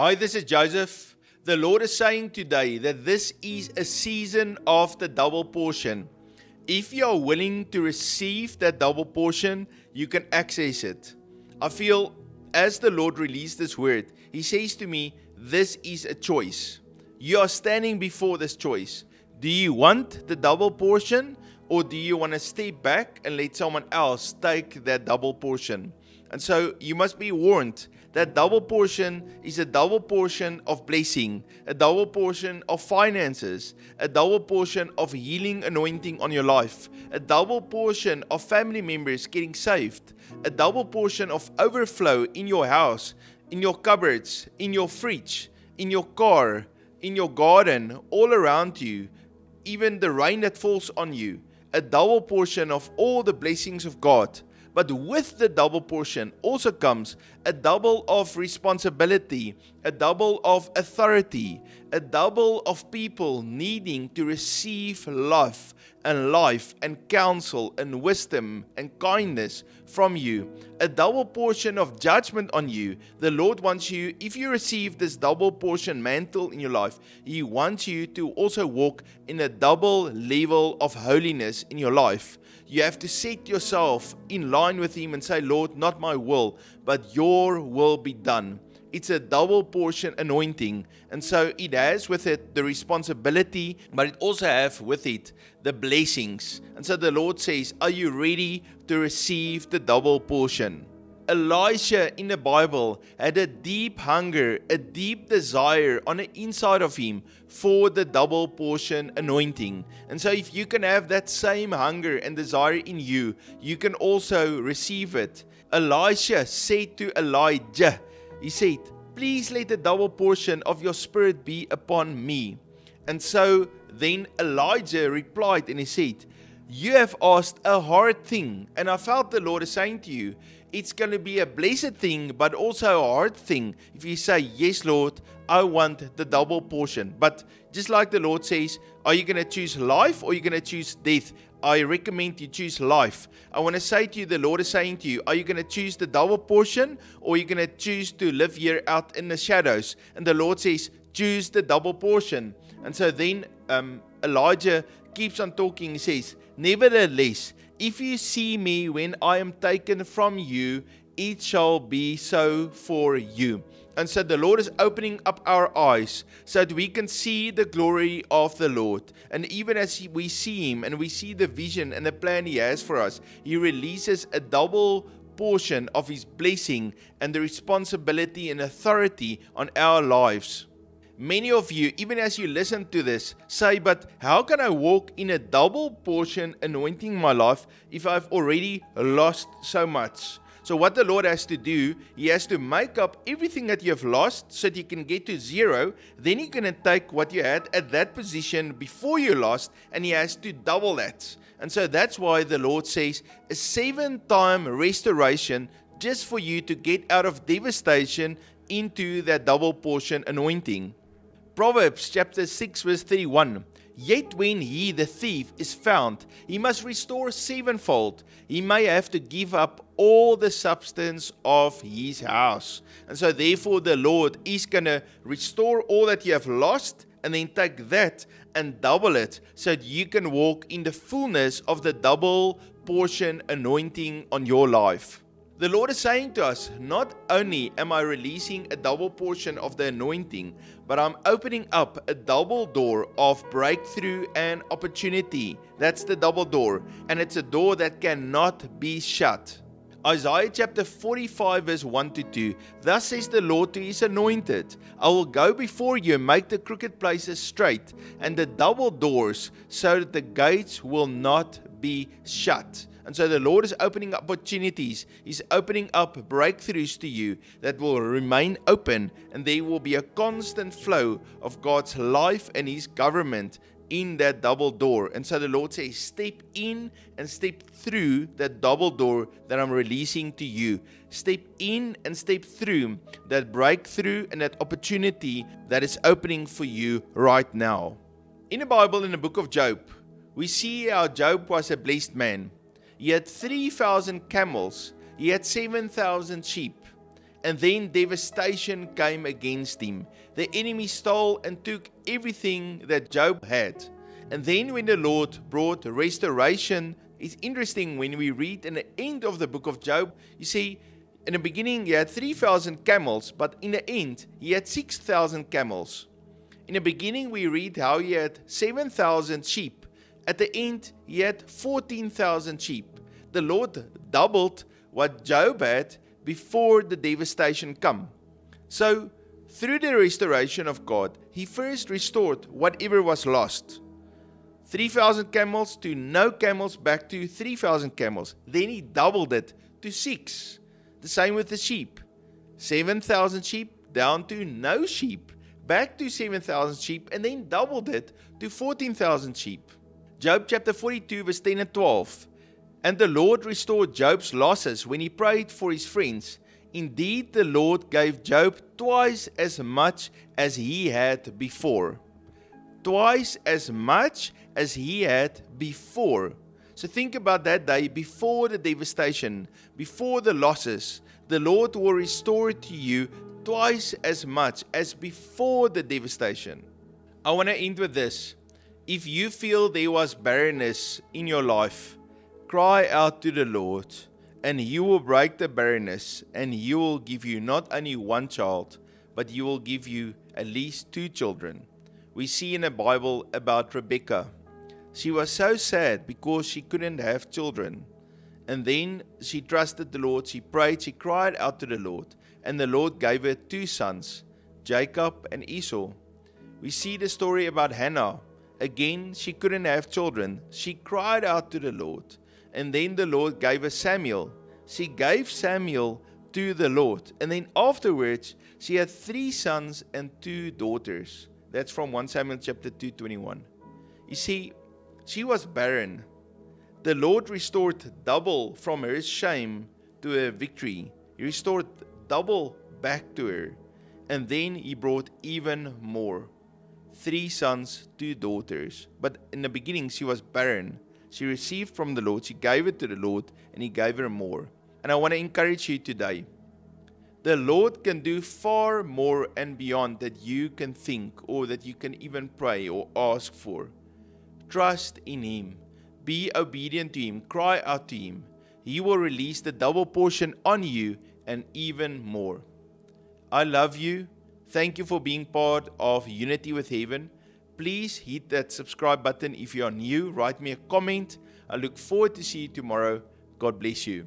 Hi, this is Joseph. The Lord is saying today that this is a season of the double portion. If you are willing to receive that double portion, you can access it. I feel as the Lord released this word, He says to me, this is a choice. You are standing before this choice. Do you want the double portion, or do you want to step back and let someone else take that double portion? And so you must be warned that double portion is a double portion of blessing, a double portion of finances, a double portion of healing anointing on your life, a double portion of family members getting saved, a double portion of overflow in your house, in your cupboards, in your fridge, in your car, in your garden, all around you, even the rain that falls on you, a double portion of all the blessings of God. But with the double portion also comes a double of responsibility, a double of authority, a double of people needing to receive love and life and counsel and wisdom and kindness from you, a double portion of judgment on you. The Lord wants you, if you receive this double portion mantle in your life, He wants you to also walk in a double level of holiness in your life. You have to set yourself in line with Him and say, Lord, not my will, but your will be done. It's a double portion anointing. And so it has with it the responsibility, but it also has with it the blessings. And so the Lord says, are you ready to receive the double portion? Elisha in the Bible had a deep hunger, a deep desire on the inside of him for the double portion anointing. And so if you can have that same hunger and desire in you, you can also receive it. Elisha said to Elijah, he said, please let the double portion of your spirit be upon me. And so then Elijah replied and he said, you have asked a hard thing, and I felt the Lord is saying to you, it's going to be a blessed thing, but also a hard thing. If you say, yes, Lord, I want the double portion. But just like the Lord says, are you going to choose life or are you going to choose death? I recommend you choose life. I want to say to you, the Lord is saying to you, are you going to choose the double portion or are you going to choose to live here out in the shadows? And the Lord says, choose the double portion. And so then Elijah keeps on talking. He says, nevertheless, if you see me when I am taken from you, it shall be so for you. And so the Lord is opening up our eyes so that we can see the glory of the Lord. And even as we see Him and we see the vision and the plan He has for us, He releases a double portion of His blessing and the responsibility and authority on our lives. Many of you, even as you listen to this, say, but how can I walk in a double portion anointing my life if I've already lost so much? So what the Lord has to do, He has to make up everything that you have lost so that you can get to zero. Then He's going to take what you had at that position before you lost and He has to double that. And so that's why the Lord says a 7-time restoration just for you to get out of devastation into that double portion anointing. Proverbs chapter 6 verse 31. Yet when he, the thief, is found, he must restore sevenfold. He may have to give up all the substance of his house. And so therefore the Lord is going to restore all that you have lost and then take that and double it so that you can walk in the fullness of the double portion anointing on your life. The Lord is saying to us, not only am I releasing a double portion of the anointing, but I'm opening up a double door of breakthrough and opportunity. That's the double door, and it's a door that cannot be shut. Isaiah chapter 45 verse 1 to 2. Thus says the Lord to His anointed, I will go before you and make the crooked places straight, and the double doors, so that the gates will not be shut. And so the Lord is opening up opportunities. He's opening up breakthroughs to you that will remain open, and there will be a constant flow of God's life and His government in that double door. And so the Lord says, step in and step through that double door that I'm releasing to you. Step in and step through that breakthrough and that opportunity that is opening for you right now. In the Bible, in the book of Job, we see how Job was a blessed man. He had 3,000 camels. He had 7,000 sheep. And then devastation came against him. The enemy stole and took everything that Job had. And then when the Lord brought restoration, it's interesting when we read in the end of the book of Job, you see, in the beginning he had 3,000 camels, but in the end he had 6,000 camels. In the beginning we read how he had 7,000 sheep. At the end he had 14,000 sheep. The Lord doubled what Job had before the devastation come. So through the restoration of God, he first restored whatever was lost. 3,000 camels to no camels, back to 3,000 camels. Then he doubled it to 6. The same with the sheep. 7,000 sheep down to no sheep, back to 7,000 sheep, and then doubled it to 14,000 sheep. Job chapter 42 verse 10 and 12. And the Lord restored Job's losses when he prayed for his friends. Indeed, the Lord gave Job twice as much as he had before. Twice as much as he had before. So think about that day before the devastation, before the losses. The Lord will restore to you twice as much as before the devastation. I want to end with this. If you feel there was barrenness in your life, cry out to the Lord, and He will break the barrenness, and He will give you not only one child, but He will give you at least 2 children. We see in the Bible about Rebecca. She was so sad because she couldn't have children. And then she trusted the Lord, she prayed, she cried out to the Lord. And the Lord gave her 2 sons, Jacob and Esau. We see the story about Hannah. Again, she couldn't have children. She cried out to the Lord. And then the Lord gave her Samuel. She gave Samuel to the Lord. And then afterwards, she had 3 sons and 2 daughters. That's from 1 Samuel chapter 2:21. You see, she was barren. The Lord restored double from her shame to her victory. He restored double back to her. And then He brought even more. 3 sons, 2 daughters. But in the beginning, she was barren. She received from the Lord, she gave it to the Lord, and He gave her more. And I want to encourage you today. The Lord can do far more and beyond that you can think or that you can even pray or ask for. Trust in Him. Be obedient to Him. Cry out to Him. He will release the double portion on you and even more. I love you. Thank you for being part of Unity with Heaven. Please hit that subscribe button if you are new. Write me a comment. I look forward to see you tomorrow. God bless you.